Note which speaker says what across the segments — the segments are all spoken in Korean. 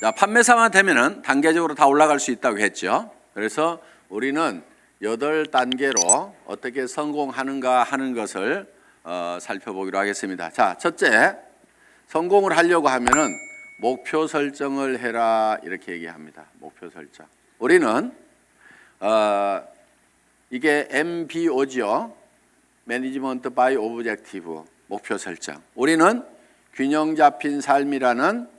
Speaker 1: 자, 판매사만 되면은 단계적으로 다 올라갈 수 있다고 했죠. 그래서 우리는 8단계로 어떻게 성공하는가 하는 것을 살펴보기로 하겠습니다. 자, 첫째, 성공을 하려고 하면은 목표 설정을 해라 이렇게 얘기합니다. 목표 설정. 우리는 이게 MBO죠. Management by Objective, 목표 설정. 우리는 균형 잡힌 삶이라는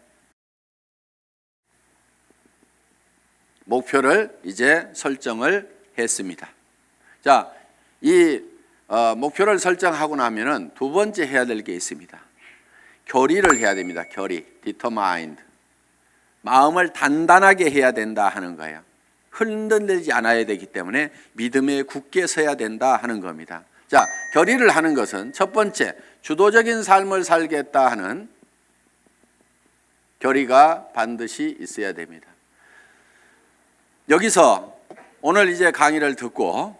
Speaker 1: 목표를 이제 설정을 했습니다. 자, 이 목표를 설정하고 나면은 두 번째 해야 될 게 있습니다. 결의를 해야 됩니다. 결의, determined. 마음을 단단하게 해야 된다 하는 거예요. 흔들리지 않아야 되기 때문에 믿음에 굳게 서야 된다 하는 겁니다. 자, 결의를 하는 것은 첫 번째, 주도적인 삶을 살겠다 하는 결의가 반드시 있어야 됩니다. 여기서 오늘 이제 강의를 듣고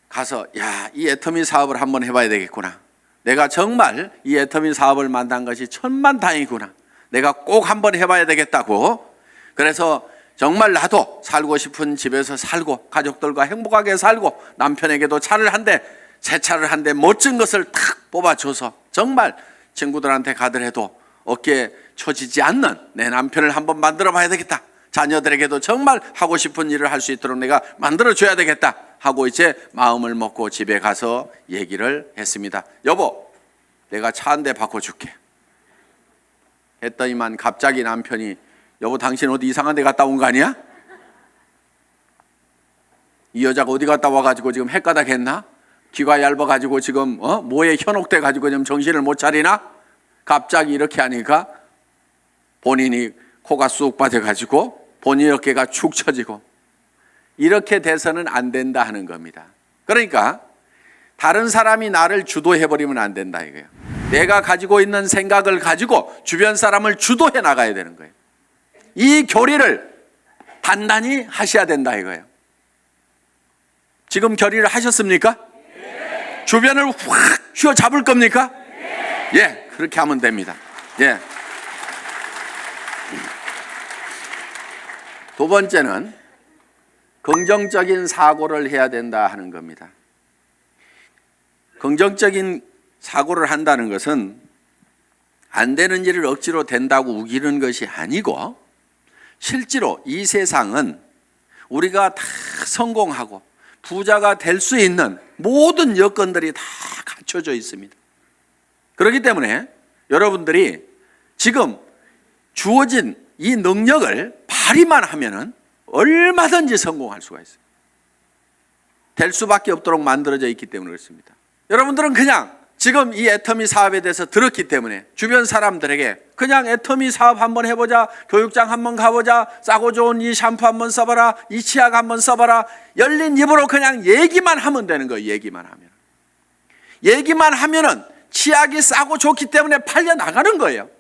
Speaker 1: 가서 이 애터미 사업을 한번 해봐야 되겠구나. 내가 정말 이 애터미 사업을 만난 것이 천만다행이구나. 내가 꼭 한번 해봐야 되겠다고. 그래서 정말 나도 살고 싶은 집에서 살고 가족들과 행복하게 살고 남편에게도 차를 한 대, 새 차를 한 대 멋진 것을 탁 뽑아줘서 정말 친구들한테 가더라도 어깨에 처지지 않는 내 남편을 한번 만들어 봐야 되겠다. 자녀들에게도 정말 하고 싶은 일을 할 수 있도록 내가 만들어줘야 되겠다 하고 이제 마음을 먹고 집에 가서 얘기를 했습니다. 여보, 내가 차 한 대 바꿔줄게 했더니만 갑자기 남편이 여보, 당신 어디 이상한 데 갔다 온 거 아니야? 이 여자가 어디 갔다 와가지고 지금 헷가닥 했나? 귀가 얇아가지고 지금 뭐에 현혹돼가지고 지금 정신을 못 차리나? 갑자기 이렇게 하니까 본인이 코가 쑥 빠져가지고 본인 어깨가 축 처지고 이렇게 돼서는 안 된다 하는 겁니다. 그러니까 다른 사람이 나를 주도해버리면 안 된다 이거예요. 내가 가지고 있는 생각을 가지고 주변 사람을 주도해 나가야 되는 거예요. 이 결의를 단단히 하셔야 된다 이거예요. 지금 결의를 하셨습니까? 네. 주변을 확 휘어잡을 겁니까? 네. 예, 그렇게 하면 됩니다. 예. 두 번째는 긍정적인 사고를 해야 된다 하는 겁니다. 긍정적인 사고를 한다는 것은 안 되는 일을 억지로 된다고 우기는 것이 아니고 실제로 이 세상은 우리가 다 성공하고 부자가 될 수 있는 모든 여건들이 다 갖춰져 있습니다. 그렇기 때문에 여러분들이 지금 주어진 이 능력을 발휘만 하면은 얼마든지 성공할 수가 있어요. 될 수밖에 없도록 만들어져 있기 때문에 그렇습니다. 여러분들은 그냥 지금 이 애터미 사업에 대해서 들었기 때문에 주변 사람들에게 그냥 애터미 사업 한번 해보자, 교육장 한번 가보자, 싸고 좋은 이 샴푸 한번 써봐라, 이 치약 한번 써봐라, 열린 입으로 그냥 얘기만 하면 되는 거예요. 얘기만 하면은 치약이 싸고 좋기 때문에 팔려 나가는 거예요.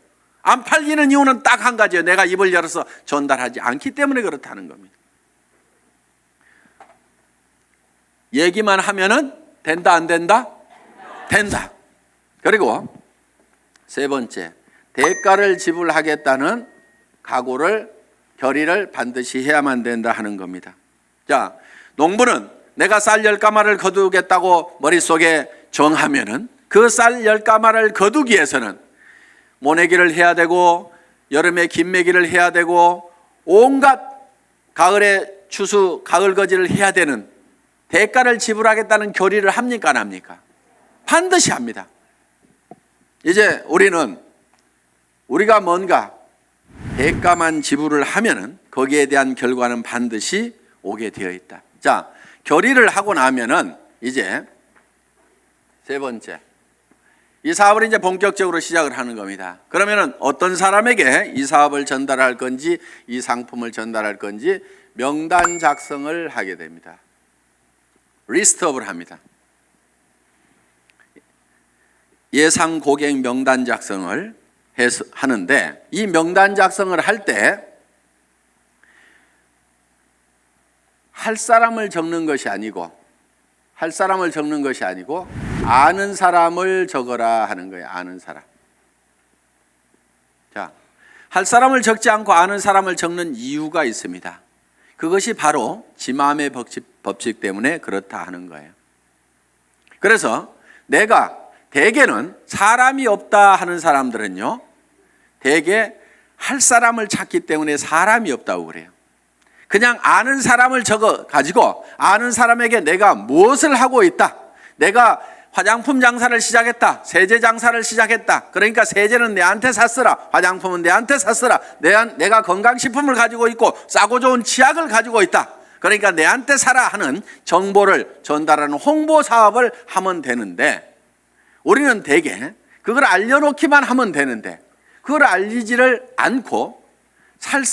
Speaker 1: 안 팔리는 이유는 딱 한 가지예요. 내가 입을 열어서 전달하지 않기 때문에 그렇다는 겁니다. 얘기만 하면은 된다 안 된다? 된다. 그리고 세 번째, 대가를 지불하겠다는 각오를, 결의를 반드시 해야만 된다 하는 겁니다. 자, 농부는 내가 쌀 10가마를 거두겠다고 머릿속에 정하면은 그 쌀 10가마를 거두기 위해서는 모내기를 해야 되고 여름에 김매기를 해야 되고 온갖 가을에 추수 가을거지를 해야 되는 대가를 지불하겠다는 결의를 합니까 안 합니까? 반드시 합니다. 이제 우리가 뭔가 대가만 지불을 하면은 거기에 대한 결과는 반드시 오게 되어 있다. 자, 결의를 하고 나면은 이제 세 번째, 이 사업을 이제 본격적으로 시작을 하는 겁니다. 그러면은 어떤 사람에게 이 사업을 전달할 건지 이 상품을 전달할 건지 명단 작성을 하게 됩니다. 리스트업을 합니다. 예상 고객 명단 작성을 하는데 이 명단 작성을 할 때 할 사람을 적는 것이 아니고 아는 사람을 적어라 하는 거예요. 아는 사람. 자, 할 사람을 적지 않고 아는 사람을 적는 이유가 있습니다. 그것이 바로 지마음의 법칙 때문에 그렇다 하는 거예요. 그래서 내가 대개는 사람이 없다 하는 사람들은요, 대개 할 사람을 찾기 때문에 사람이 없다고 그래요. 그냥 아는 사람을 적어 가지고 아는 사람에게 내가 무엇을 하고 있다, 내가 화장품 장사를 시작했다, 세제 장사를 시작했다, 그러니까 세제는 내한테 샀으라, 화장품은 내한테 샀으라, 내가 건강식품을 가지고 있고 싸고 좋은 치약을 가지고 있다, 그러니까 내한테 사라 하는 정보를 전달하는 홍보 사업을 하면 되는데, 우리는 대개 그걸 알려놓기만 하면 되는데 그걸 알리지를 않고 살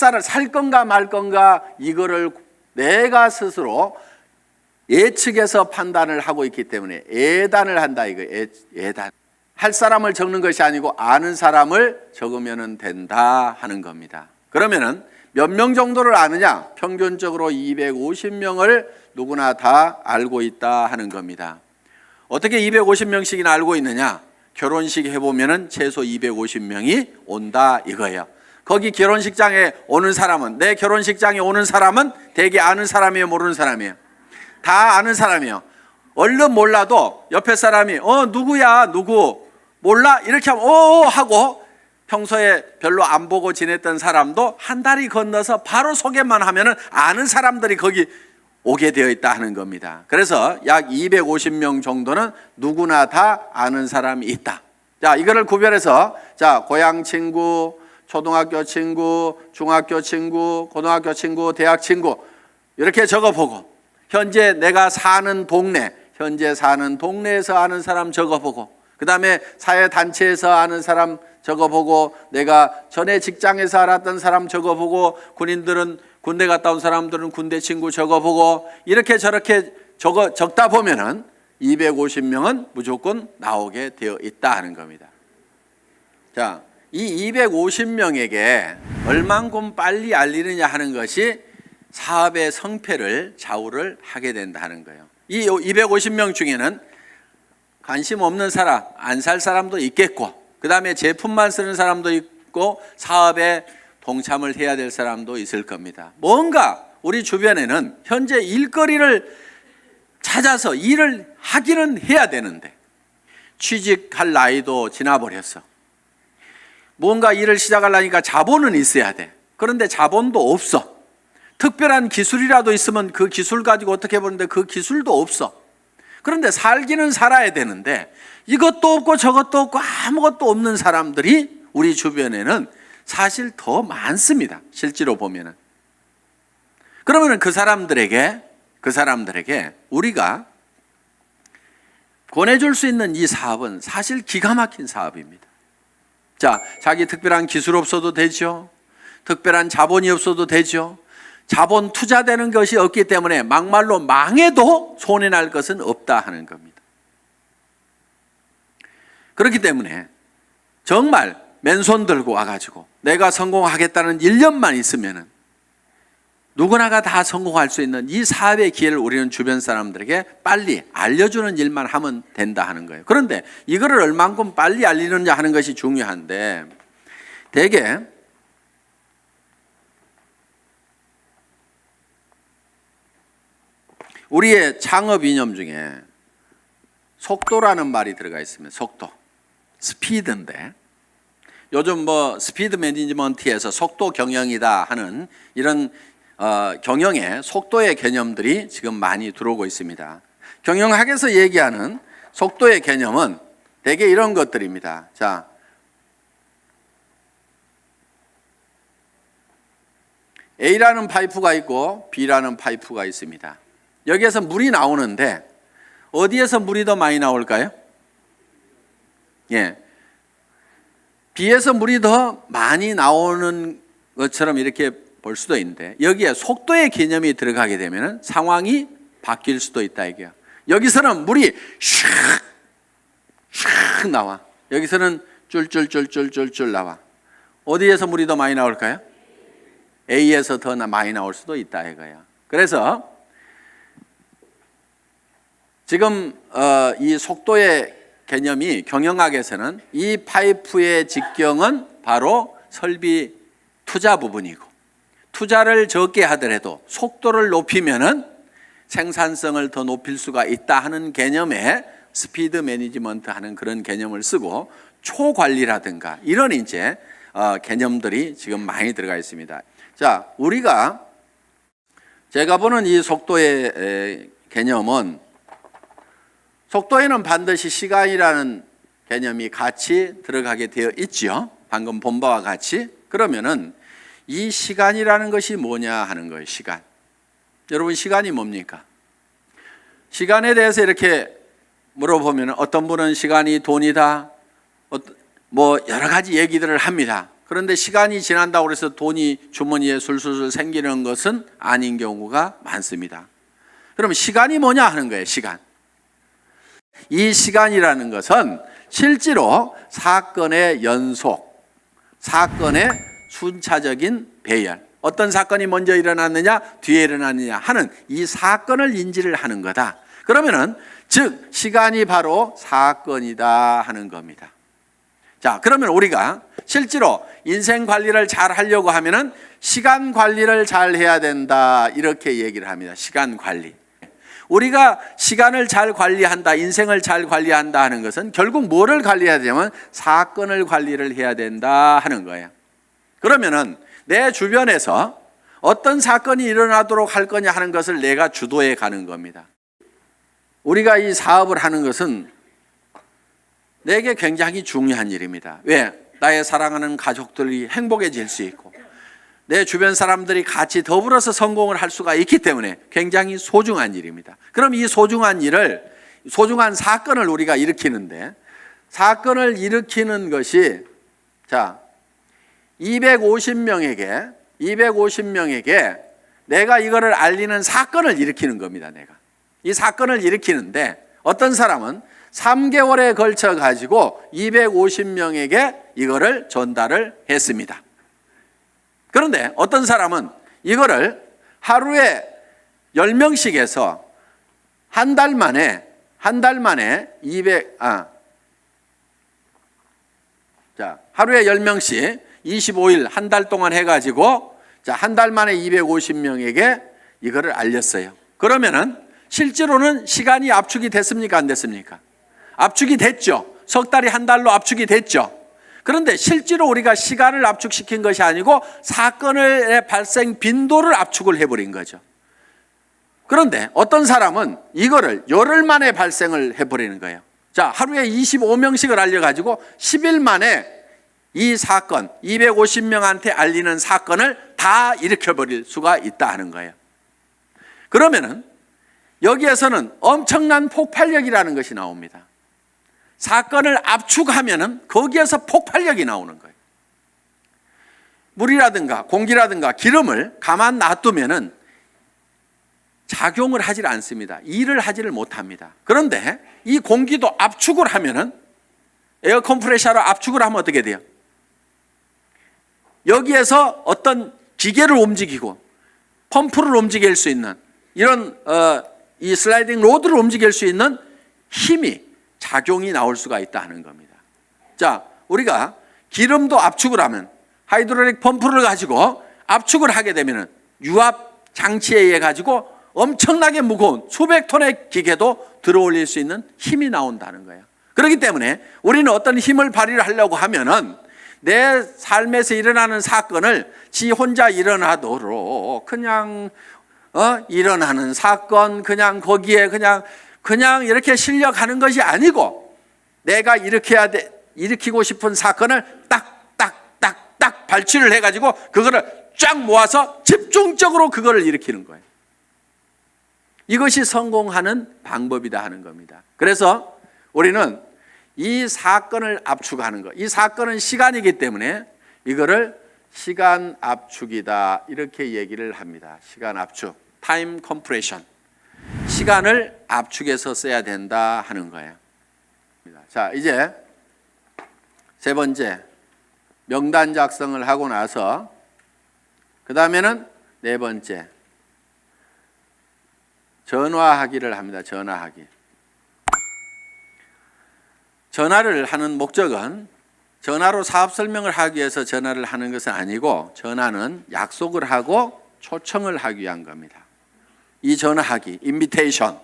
Speaker 1: 건가 말 건가 이거를 내가 스스로 예측해서 판단을 하고 있기 때문에 예단을 한다, 이거 예단. 할 사람을 적는 것이 아니고 아는 사람을 적으면 된다 하는 겁니다. 그러면은 몇 명 정도를 아느냐? 평균적으로 250명을 누구나 다 알고 있다 하는 겁니다. 어떻게 250명씩이나 알고 있느냐? 결혼식 해보면은 최소 250명이 온다 이거예요. 거기 결혼식장에 오는 사람은, 내 결혼식장에 오는 사람은 대개 아는 사람이에요, 모르는 사람이에요? 다 아는 사람이에요. 얼른 몰라도 옆에 사람이 누구야, 누구 몰라, 이렇게 하면 하고, 평소에 별로 안 보고 지냈던 사람도 한 다리 건너서 바로 소개만 하면은 아는 사람들이 거기 오게 되어 있다 하는 겁니다. 그래서 약 250명 정도는 누구나 다 아는 사람이 있다. 자, 이거를 구별해서, 자, 고향 친구, 초등학교 친구, 중학교 친구, 고등학교 친구, 대학 친구 이렇게 적어보고, 현재 내가 사는 동네, 현재 사는 동네에서 아는 사람 적어보고, 그 다음에 사회단체에서 아는 사람 적어보고, 내가 전에 직장에서 알았던 사람 적어보고, 군인들은 군대 갔다 온 사람들은 군대 친구 적어보고, 이렇게 저렇게 적다 보면은 250명은 무조건 나오게 되어 있다 하는 겁니다. 자, 이 250명에게 얼만큼 빨리 알리느냐 하는 것이 사업의 성패를 좌우를 하게 된다는 거예요. 이 250명 중에는 관심 없는 사람, 안 살 사람도 있겠고, 그 다음에 제품만 쓰는 사람도 있고, 사업에 동참을 해야 될 사람도 있을 겁니다. 뭔가 우리 주변에는 현재 일거리를 찾아서 일을 하기는 해야 되는데 취직할 나이도 지나버렸어. 뭔가 일을 시작하려니까 자본은 있어야 돼. 그런데 자본도 없어. 특별한 기술이라도 있으면 그 기술 가지고 어떻게 보는데 그 기술도 없어. 그런데 살기는 살아야 되는데 이것도 없고 저것도 없고 아무것도 없는 사람들이 우리 주변에는 사실 더 많습니다. 실제로 보면은. 그러면은 그 사람들에게 우리가 권해줄 수 있는 이 사업은 사실 기가 막힌 사업입니다. 자, 자기 특별한 기술 없어도 되죠. 특별한 자본이 없어도 되죠. 자본 투자되는 것이 없기 때문에 막말로 망해도 손해날 것은 없다 하는 겁니다. 그렇기 때문에 정말 맨손 들고 와가지고 내가 성공하겠다는 1년만 있으면은 누구나가 다 성공할 수 있는 이 사업의 기회를 우리는 주변 사람들에게 빨리 알려주는 일만 하면 된다 하는 거예요. 그런데 이거를 얼만큼 빨리 알리느냐 하는 것이 중요한데, 대개 우리의 창업 이념 중에 속도라는 말이 들어가 있습니다. 속도, 스피드인데 요즘 스피드 매니지먼트에서 속도 경영이다 하는 이런 경영의 속도의 개념들이 지금 많이 들어오고 있습니다. 경영학에서 얘기하는 속도의 개념은 대개 이런 것들입니다. 자, A라는 파이프가 있고 B라는 파이프가 있습니다. 여기에서 물이 나오는데 어디에서 물이 더 많이 나올까요? 예, B에서 물이 더 많이 나오는 것처럼 이렇게 볼 수도 있는데, 여기에 속도의 개념이 들어가게 되면 상황이 바뀔 수도 있다 이게요. 여기서는 물이 슉 나와. 여기서는 쫄쫄쫄쫄쫄쫄 나와. 어디에서 물이 더 많이 나올까요? A에서 더 많이 나올 수도 있다 이거예요. 그래서 지금 이 속도의 개념이 경영학에서는 이 파이프의 직경은 바로 설비 투자 부분이고, 투자를 적게 하더라도 속도를 높이면은 생산성을 더 높일 수가 있다 하는 개념의 스피드 매니지먼트 하는 그런 개념을 쓰고, 초관리라든가 이런 이제 개념들이 지금 많이 들어가 있습니다. 자, 제가 보는 이 속도의 개념은, 속도에는 반드시 시간이라는 개념이 같이 들어가게 되어 있죠. 방금 본 바와 같이. 그러면은 이 시간이라는 것이 뭐냐 하는 거예요. 시간. 여러분, 시간이 뭡니까? 시간에 대해서 이렇게 물어보면 어떤 분은 시간이 돈이다, 뭐 여러 가지 얘기들을 합니다. 그런데 시간이 지난다고 해서 돈이 주머니에 술술 생기는 것은 아닌 경우가 많습니다. 그럼 시간이 뭐냐 하는 거예요. 시간. 이 시간이라는 것은 실제로 사건의 연속, 사건의 순차적인 배열, 어떤 사건이 먼저 일어났느냐 뒤에 일어났느냐 하는 이 사건을 인지를 하는 거다. 그러면은 즉 시간이 바로 사건이다 하는 겁니다. 자, 그러면 우리가 실제로 인생 관리를 잘 하려고 하면은 시간 관리를 잘 해야 된다, 이렇게 얘기를 합니다. 시간 관리. 우리가 시간을 잘 관리한다, 인생을 잘 관리한다 하는 것은 결국 뭐를 관리해야 되냐면 사건을 관리를 해야 된다 하는 거예요. 그러면은 내 주변에서 어떤 사건이 일어나도록 할 거냐 하는 것을 내가 주도해 가는 겁니다. 우리가 이 사업을 하는 것은 내게 굉장히 중요한 일입니다. 왜? 나의 사랑하는 가족들이 행복해질 수 있고, 내 주변 사람들이 같이 더불어서 성공을 할 수가 있기 때문에 굉장히 소중한 일입니다. 그럼 이 소중한 사건을 우리가 일으키는데, 사건을 일으키는 것이, 자, 250명에게 내가 이거를 알리는 사건을 일으키는 겁니다. 내가 이 사건을 일으키는데, 어떤 사람은 3개월에 걸쳐 가지고 250명에게 이거를 전달을 했습니다. 그런데 어떤 사람은 이거를 하루에 10명씩 해서 한 달 만에 하루에 10명씩 25일 한 달 동안 해가지고, 한 달 만에 250명에게 이거를 알렸어요. 그러면은 실제로는 시간이 압축이 됐습니까? 안 됐습니까? 압축이 됐죠. 석 달이 한 달로 압축이 됐죠. 그런데 실제로 우리가 시간을 압축시킨 것이 아니고 사건의 발생 빈도를 압축을 해버린 거죠. 그런데 어떤 사람은 이거를 열흘 만에 발생을 해버리는 거예요. 자, 하루에 25명씩을 알려가지고 10일 만에 이 사건, 250명한테 알리는 사건을 다 일으켜버릴 수가 있다 하는 거예요. 그러면은 여기에서는 엄청난 폭발력이라는 것이 나옵니다. 사건을 압축하면은 거기에서 폭발력이 나오는 거예요. 물이라든가 공기라든가 기름을 가만 놔두면은 작용을 하질 않습니다. 일을 하지를 못합니다. 그런데 이 공기도 압축을 하면은, 에어 컴프레셔로 압축을 하면 어떻게 돼요? 여기에서 어떤 기계를 움직이고 펌프를 움직일 수 있는 이런 이 슬라이딩 로드를 움직일 수 있는 힘이, 작용이 나올 수가 있다 하는 겁니다. 자, 우리가 기름도 압축을 하면, 하이드롤릭 펌프를 가지고 압축을 하게 되면은 유압 장치에 의해 가지고 엄청나게 무거운 수백 톤의 기계도 들어올릴 수 있는 힘이 나온다는 거예요. 그렇기 때문에 우리는 어떤 힘을 발휘를 하려고 하면은 내 삶에서 일어나는 사건을 지 혼자 일어나도록 그냥 일어나는 사건, 그냥 거기에 그냥 이렇게 실려가는 것이 아니고, 내가 일으키고 싶은 사건을 딱 발치를 해가지고 그거를 쫙 모아서 집중적으로 그거를 일으키는 거예요. 이것이 성공하는 방법이다 하는 겁니다. 그래서 우리는 이 사건을 압축하는 것, 이 사건은 시간이기 때문에 이거를 시간 압축이다, 이렇게 얘기를 합니다. 시간 압축, 타임 컴프레션. 시간을 압축해서 써야 된다 하는 거예요. 자, 이제 세 번째, 명단 작성을 하고 나서 그 다음에는 네 번째, 전화하기를 합니다. 전화하기. 전화를 하는 목적은, 전화로 사업 설명을 하기 위해서 전화를 하는 것은 아니고 전화는 약속을 하고 초청을 하기 위한 겁니다. 이 전화하기, 인비테이션.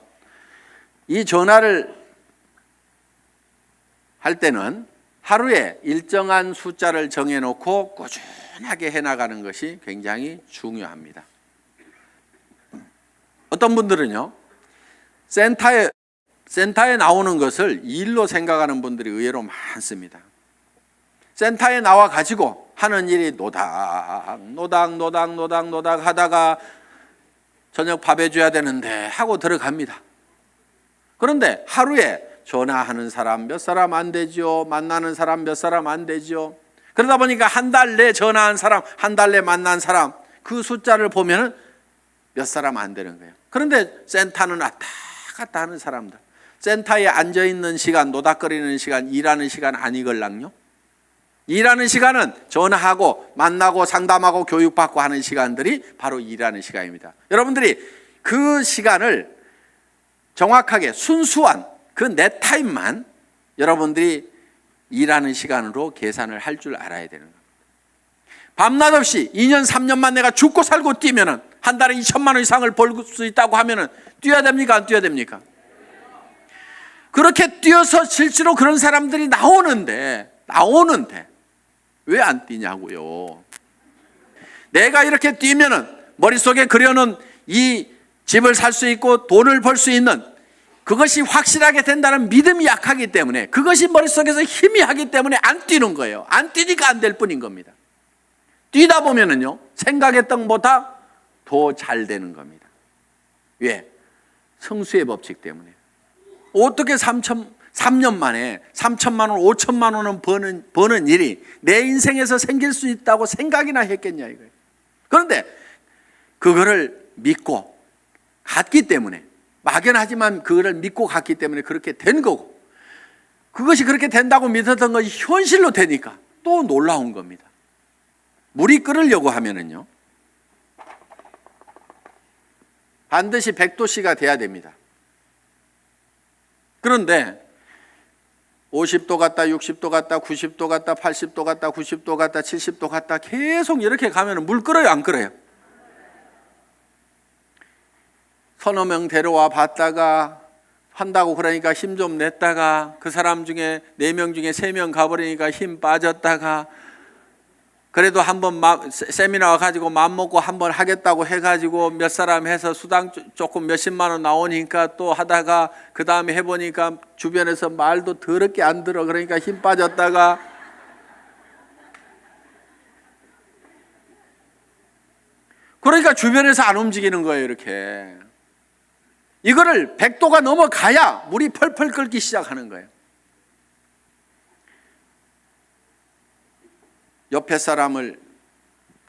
Speaker 1: 이 전화를 할 때는 하루에 일정한 숫자를 정해놓고 꾸준하게 해나가는 것이 굉장히 중요합니다. 어떤 분들은요, 센터에 나오는 것을 일로 생각하는 분들이 의외로 많습니다. 센터에 나와 가지고 하는 일이 노닥 하다가 저녁 밥 해줘야 되는데 하고 들어갑니다. 그런데 하루에 전화하는 사람 몇 사람 안 되죠. 만나는 사람 몇 사람 안 되죠. 그러다 보니까 한 달 내 전화한 사람, 한 달 내 만난 사람, 그 숫자를 보면은 몇 사람 안 되는 거예요. 그런데 센터는 왔다 갔다 하는 사람들, 센터에 앉아있는 시간, 노닥거리는 시간, 일하는 시간 아니걸랑요? 일하는 시간은 전화하고 만나고 상담하고 교육받고 하는 시간들이 바로 일하는 시간입니다. 여러분들이 그 시간을 정확하게 순수한 그 내 타임만 여러분들이 일하는 시간으로 계산을 할 줄 알아야 되는 겁니다. 밤낮 없이 2년 3년만 내가 죽고 살고 뛰면은 한 달에 2천만 원 이상을 벌 수 있다고 하면은 뛰어야 됩니까? 안 뛰어야 됩니까? 그렇게 뛰어서 실제로 그런 사람들이 나오는데 왜 안 뛰냐고요. 내가 이렇게 뛰면은 머릿속에 그려놓은 이 집을 살 수 있고 돈을 벌 수 있는 그것이 확실하게 된다는 믿음이 약하기 때문에, 그것이 머릿속에서 희미하기 때문에 안 뛰는 거예요. 안 뛰니까 안 될 뿐인 겁니다. 뛰다 보면은요, 생각했던 것보다 더 잘 되는 겁니다. 왜? 성수의 법칙 때문에. 어떻게 3년 만에 3천만 원, 5천만 원은 버는 일이 내 인생에서 생길 수 있다고 생각이나 했겠냐 이거예요. 그런데 그거를 믿고 갔기 때문에, 막연하지만 그거를 믿고 갔기 때문에 그렇게 된 거고, 그것이 그렇게 된다고 믿었던 것이 현실로 되니까 또 놀라운 겁니다. 물이 끓으려고 하면은요, 반드시 100도씨가 돼야 됩니다. 그런데 50도 갔다 60도 갔다 90도 갔다 80도 갔다 90도 갔다 70도 갔다 계속 이렇게 가면 물 끓어요, 안 끓어요? 서너 명 데려와 봤다가 한다고 그러니까 힘 좀 냈다가 그 사람 중에 4명 중에 3명 가버리니까 힘 빠졌다가, 그래도 한번 세미나 와가지고 맘먹고 한번 하겠다고 해가지고 몇 사람 해서 수당 조금 몇십만 원 나오니까 또 하다가 그 다음에 해보니까 주변에서 말도 더럽게 안 들어. 그러니까 힘 빠졌다가, 그러니까 주변에서 안 움직이는 거예요. 이렇게 이거를 100도가 넘어가야 물이 펄펄 끓기 시작하는 거예요.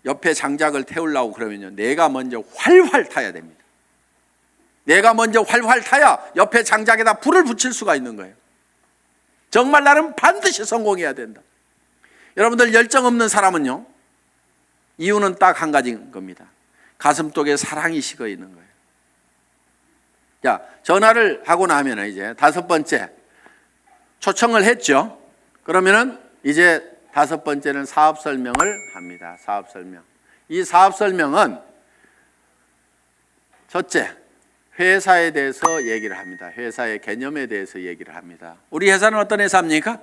Speaker 1: 옆에 장작을 태우려고 그러면요, 내가 먼저 활활 타야 됩니다. 내가 먼저 활활 타야 옆에 장작에다 불을 붙일 수가 있는 거예요. 정말 나는 반드시 성공해야 된다. 여러분들 열정 없는 사람은요, 이유는 딱 한 가지인 겁니다. 가슴속에 사랑이 식어 있는 거예요. 자, 전화를 하고 나면 이제 5번째, 초청을 했죠. 그러면은 이제 5번째는 사업 설명을 합니다. 사업 설명. 이 사업 설명은 첫째, 회사에 대해서 얘기를 합니다. 회사의 개념에 대해서 얘기를 합니다. 우리 회사는 어떤 회사입니까?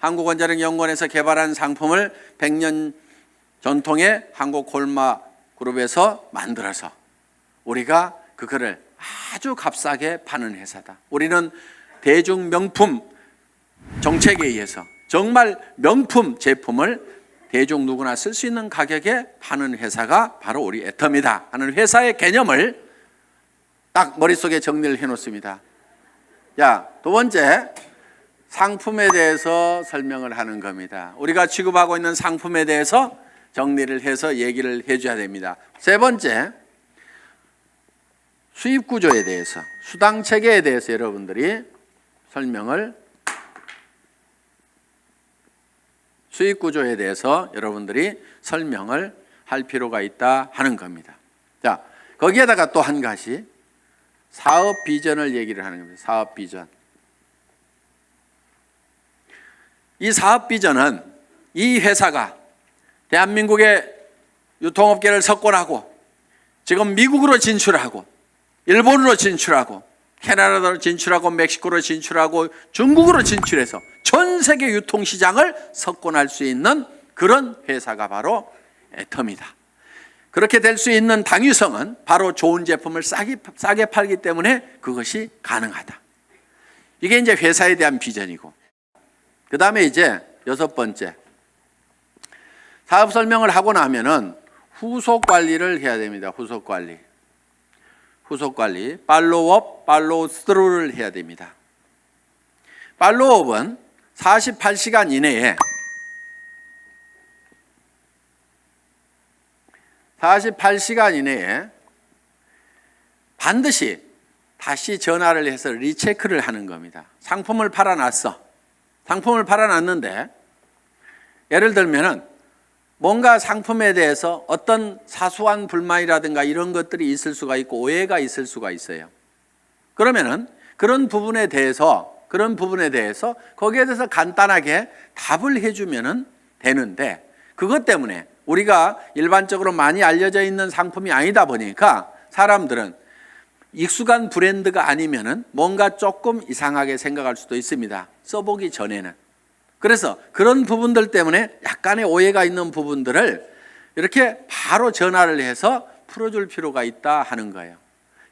Speaker 1: 한국원자력연구원에서 개발한 상품을 100년 전통의 한국콜마 그룹에서 만들어서 우리가 그거를 아주 값싸게 파는 회사다. 우리는 대중 명품 정책에 의해서 정말 명품 제품을 대중 누구나 쓸 수 있는 가격에 파는 회사가 바로 우리 애터미다 하는 회사의 개념을 딱 머릿속에 정리를 해놓습니다. 자, 두 번째, 상품에 대해서 설명을 하는 겁니다. 우리가 취급하고 있는 상품에 대해서 정리를 해서 얘기를 해줘야 됩니다. 세 번째, 수입 구조에 대해서, 수당 체계에 대해서 여러분들이 수입 구조에 대해서 여러분들이 설명을 할 필요가 있다 하는 겁니다. 자, 거기에다가 또 한 가지, 사업 비전을 얘기를 하는 겁니다. 사업 비전. 이 사업 비전은 이 회사가 대한민국의 유통업계를 석권하고 지금 미국으로 진출하고 일본으로 진출하고 캐나다로 진출하고 멕시코로 진출하고 중국으로 진출해서 전 세계 유통시장을 석권할 수 있는 그런 회사가 바로 애터미다. 그렇게 될 수 있는 당위성은 바로 좋은 제품을 싸게 팔기 때문에 그것이 가능하다. 이게 이제 회사에 대한 비전이고, 그 다음에 이제 6번째, 사업 설명을 하고 나면은 후속 관리를 해야 됩니다. 후속 관리, 팔로우업, 팔로우 스루를 해야 됩니다. 팔로우업은 48시간 이내에 48시간 이내에 반드시 다시 전화를 해서 리체크를 하는 겁니다. 상품을 팔아놨어. 상품을 팔아놨는데 예를 들면은 뭔가 상품에 대해서 어떤 사소한 불만이라든가 이런 것들이 있을 수가 있고 오해가 있을 수가 있어요. 그러면은 그런 부분에 대해서 거기에 대해서 간단하게 답을 해주면은 되는데, 그것 때문에 우리가 일반적으로 많이 알려져 있는 상품이 아니다 보니까 사람들은 익숙한 브랜드가 아니면은 뭔가 조금 이상하게 생각할 수도 있습니다. 써보기 전에는. 그래서 그런 부분들 때문에 약간의 오해가 있는 부분들을 이렇게 바로 전화를 해서 풀어줄 필요가 있다 하는 거예요.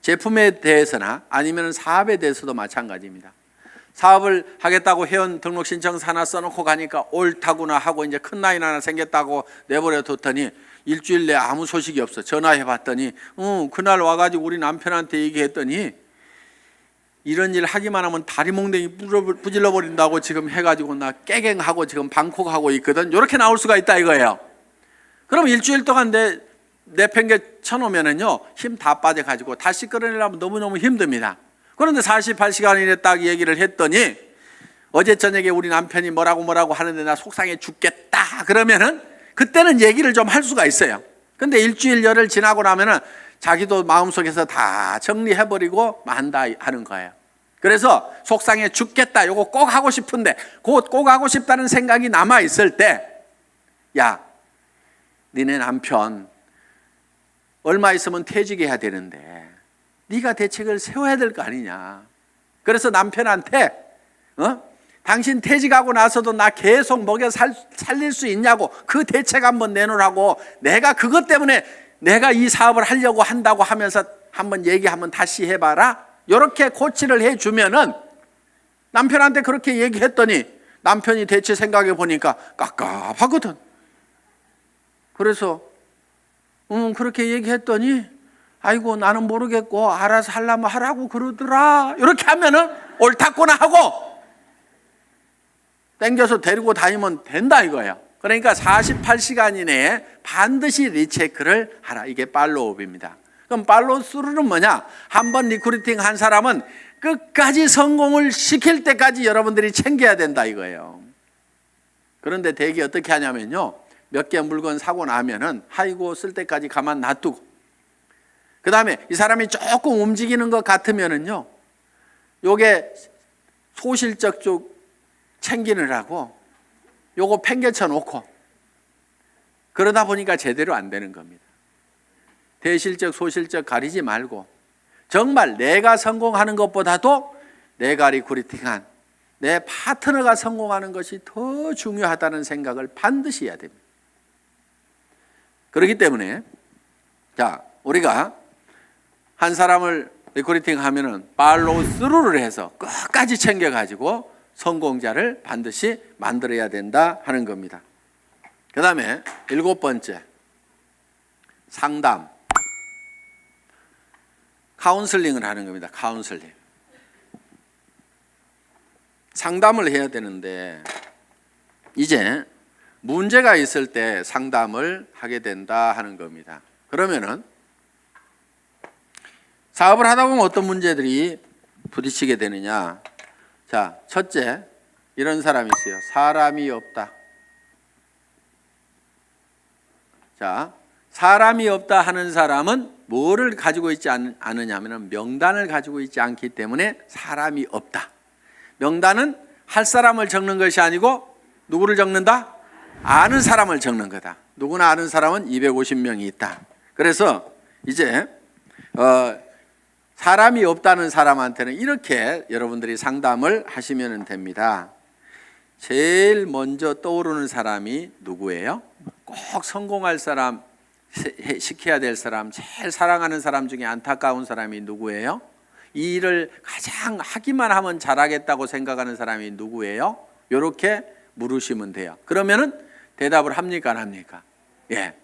Speaker 1: 제품에 대해서나 아니면 사업에 대해서도 마찬가지입니다. 사업을 하겠다고 회원 등록 신청서 하나 써놓고 가니까 옳다구나 하고 이제 큰 라인 하나 생겼다고 내버려 뒀더니 일주일 내에 아무 소식이 없어. 전화해 봤더니 그날 와가지고 우리 남편한테 얘기했더니 이런 일 하기만 하면 다리 몽댕이 부질러 버린다고 지금 해가지고 나 깨갱하고 지금 방콕하고 있거든. 이렇게 나올 수가 있다 이거예요. 그럼 일주일 동안 내팽개 쳐놓으면은요 힘 다 빠져가지고 다시 끌어내려면 너무너무 힘듭니다. 그런데 48시간 이내 딱 얘기를 했더니 어제 저녁에 우리 남편이 뭐라고 하는데 나 속상해 죽겠다 그러면은 그때는 얘기를 좀 할 수가 있어요. 근데 일주일 열흘 지나고 나면은 자기도 마음속에서 다 정리해버리고 만다 하는 거예요. 그래서 속상해 죽겠다 요거 꼭 하고 싶은데 꼭 하고 싶다는 생각이 남아있을 때, 야 니네 남편 얼마 있으면 퇴직해야 되는데 네가 대책을 세워야 될 거 아니냐. 그래서 남편한테 당신 퇴직하고 나서도 나 계속 먹여 살릴 수 있냐고 그 대책 한번 내놓으라고, 내가 그것 때문에 내가 이 사업을 하려고 한다고 하면서 한번 얘기하면 다시 해봐라. 이렇게 코치를 해주면은 남편한테 그렇게 얘기했더니 남편이 대체 생각해 보니까 깝깝하거든. 그래서 그렇게 얘기했더니 아이고 나는 모르겠고 알아서 하려면 하라고 그러더라. 이렇게 하면은 옳다구나 하고 땡겨서 데리고 다니면 된다 이거예요. 그러니까 48시간 이내에 반드시 리체크를 하라. 이게 팔로우업입니다. 그럼 팔로우 스루는 뭐냐? 한번 리크루팅 한 사람은 끝까지 성공을 시킬 때까지 여러분들이 챙겨야 된다 이거예요. 그런데 대개 어떻게 하냐면요, 몇 개 물건 사고 나면은 아이고 쓸 때까지 가만 놔두고, 그 다음에 이 사람이 조금 움직이는 것 같으면은요 요게 소실적 쪽 챙기느라고 요거 팽개쳐 놓고 그러다 보니까 제대로 안 되는 겁니다. 대실적 소실적 가리지 말고 정말 내가 성공하는 것보다도 내가 리크루팅한 내 파트너가 성공하는 것이 더 중요하다는 생각을 반드시 해야 됩니다. 그렇기 때문에 자 우리가 한 사람을 리크루팅 하면은 팔로우 스루를 해서 끝까지 챙겨가지고 성공자를 반드시 만들어야 된다 하는 겁니다. 그 다음에 7번째, 상담. 카운슬링을 하는 겁니다. 카운슬링. 상담을 해야 되는데 이제 문제가 있을 때 상담을 하게 된다 하는 겁니다. 그러면은 사업을 하다 보면 어떤 문제들이 부딪히게 되느냐. 자, 첫째, 이런 사람이 있어요. 사람이 없다. 자, 사람이 없다 하는 사람은 뭐를 가지고 있지 않느냐면 명단을 가지고 있지 않기 때문에 사람이 없다. 명단은 할 사람을 적는 것이 아니고 누구를 적는다? 아는 사람을 적는 거다. 누구나 아는 사람은 250명이 있다. 그래서 이제 사람이 없다는 사람한테는 이렇게 여러분들이 상담을 하시면 됩니다. 제일 먼저 떠오르는 사람이 누구예요? 꼭 성공할 사람, 시켜야 될 사람, 제일 사랑하는 사람 중에 안타까운 사람이 누구예요? 이 일을 가장 하기만 하면 잘하겠다고 생각하는 사람이 누구예요? 이렇게 물으시면 돼요. 그러면은 대답을 합니까, 안 합니까? 예.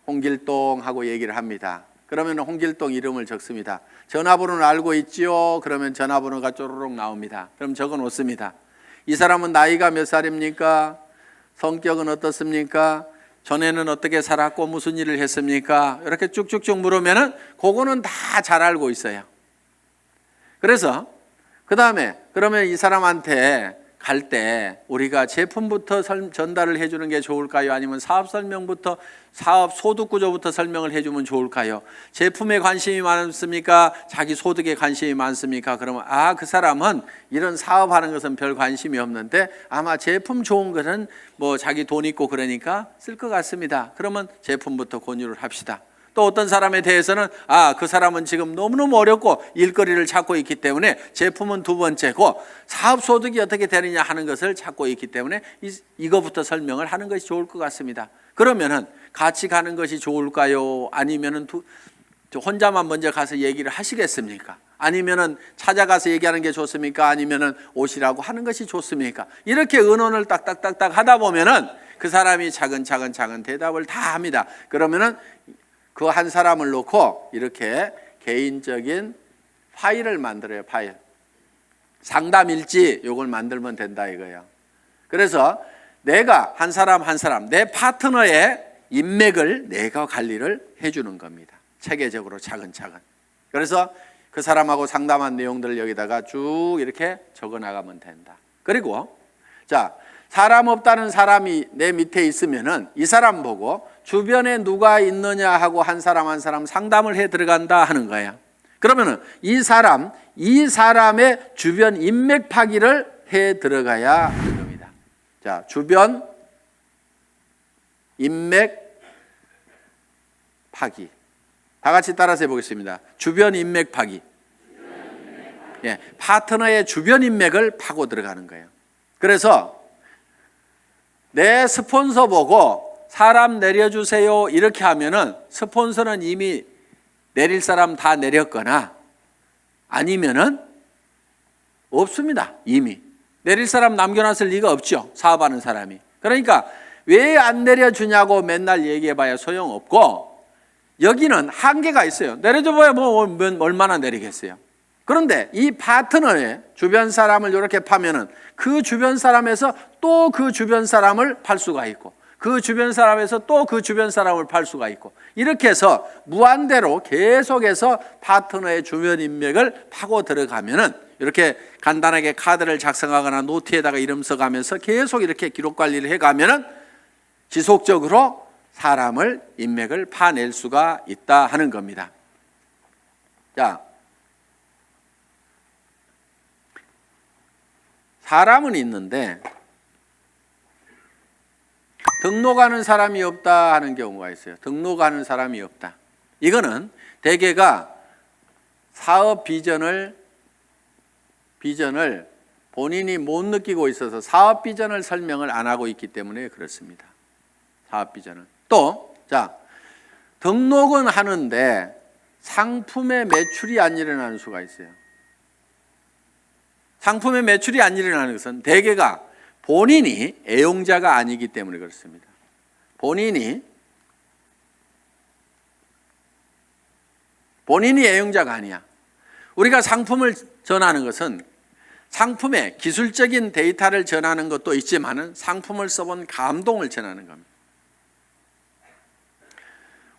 Speaker 1: 홍길동 하고 얘기를 합니다. 그러면 홍길동 이름을 적습니다. 전화번호는 알고 있지요? 그러면 전화번호가 쪼르륵 나옵니다. 그럼 적어 놓습니다. 이 사람은 나이가 몇 살입니까? 성격은 어떻습니까? 전에는 어떻게 살았고 무슨 일을 했습니까? 이렇게 쭉쭉쭉 물으면은 그거는 다 잘 알고 있어요. 그래서 그 다음에 그러면 이 사람한테 갈 때 우리가 제품부터 전달을 해주는 게 좋을까요? 아니면 사업 설명부터, 사업 소득 구조부터 설명을 해주면 좋을까요? 제품에 관심이 많습니까? 자기 소득에 관심이 많습니까? 그러면 그 사람은 이런 사업하는 것은 별 관심이 없는데 아마 제품 좋은 거는 뭐 자기 돈 있고 그러니까 쓸 것 같습니다. 그러면 제품부터 권유를 합시다. 또 어떤 사람에 대해서는 그 사람은 지금 너무너무 어렵고 일거리를 찾고 있기 때문에 제품은 두 번째고 사업 소득이 어떻게 되느냐 하는 것을 찾고 있기 때문에 이거부터 설명을 하는 것이 좋을 것 같습니다. 그러면은 같이 가는 것이 좋을까요? 아니면은 혼자만 먼저 가서 얘기를 하시겠습니까? 아니면은 찾아가서 얘기하는 게 좋습니까? 아니면은 오시라고 하는 것이 좋습니까? 이렇게 의논을 딱딱딱딱 하다 보면은 그 사람이 차근차근 대답을 다 합니다. 그러면은 그 한 사람을 놓고 이렇게 개인적인 파일을 만들어요. 파일. 상담일지 요걸 만들면 된다 이거예요. 그래서 내가 한 사람 내 파트너의 인맥을 내가 관리를 해주는 겁니다. 체계적으로 차근차근. 그래서 그 사람하고 상담한 내용들을 여기다가 쭉 이렇게 적어 나가면 된다. 그리고 자, 사람 없다는 사람이 내 밑에 있으면은 이 사람 보고 주변에 누가 있느냐 하고 한 사람 상담을 해 들어간다 하는 거예요. 그러면은 이 사람의 주변 인맥 파기를 해 들어가야 하는 겁니다. 자, 주변 인맥 파기. 다 같이 따라서 해보겠습니다. 주변 인맥 파기. 예, 파트너의 주변 인맥을 파고 들어가는 거예요. 그래서 내 스폰서 보고 사람 내려주세요 이렇게 하면은 스폰서는 이미 내릴 사람 다 내렸거나 아니면은 없습니다. 이미 내릴 사람 남겨놨을 리가 없죠. 사업하는 사람이. 그러니까 왜 안 내려주냐고 맨날 얘기해봐야 소용없고 여기는 한계가 있어요. 내려줘봐야 뭐 얼마나 내리겠어요. 그런데 이 파트너의 주변 사람을 이렇게 파면은 그 주변 사람에서 또 그 주변 사람을 팔 수가 있고 그 주변 사람에서 또 그 주변 사람을 팔 수가 있고 이렇게 해서 무한대로 계속해서 파트너의 주변 인맥을 파고 들어가면은 이렇게 간단하게 카드를 작성하거나 노트에다가 이름 써가면서 계속 이렇게 기록 관리를 해가면은 지속적으로 사람을 인맥을 파낼 수가 있다 하는 겁니다. 자, 사람은 있는데 등록하는 사람이 없다 하는 경우가 있어요. 등록하는 사람이 없다. 이거는 대개가 사업 비전을 본인이 못 느끼고 있어서 사업 비전을 설명을 안 하고 있기 때문에 그렇습니다. 사업 비전을. 또, 자, 등록은 하는데 상품의 매출이 안 일어나는 수가 있어요. 상품의 매출이 안 일어나는 것은 대개가 본인이 애용자가 아니기 때문에 그렇습니다. 본인이 애용자가 아니야. 우리가 상품을 전하는 것은 상품의 기술적인 데이터를 전하는 것도 있지만은 상품을 써본 감동을 전하는 겁니다.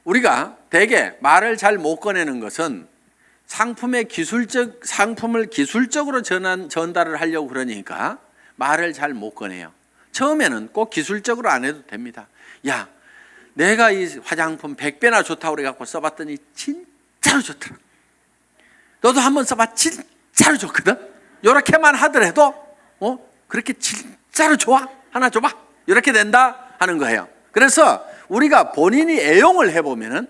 Speaker 1: 우리가 대개 말을 잘 못 꺼내는 것은 상품을 기술적으로 전달을 하려고 그러니까 말을 잘 못 꺼내요. 처음에는 꼭 기술적으로 안 해도 됩니다. 야, 내가 이 화장품 100배나 좋다고 그래갖고 써봤더니 진짜로 좋더라. 너도 한번 써봐. 진짜로 좋거든. 이렇게만 하더라도 그렇게 진짜로 좋아? 하나 줘봐. 이렇게 된다? 하는 거예요. 그래서 우리가 본인이 애용을 해보면은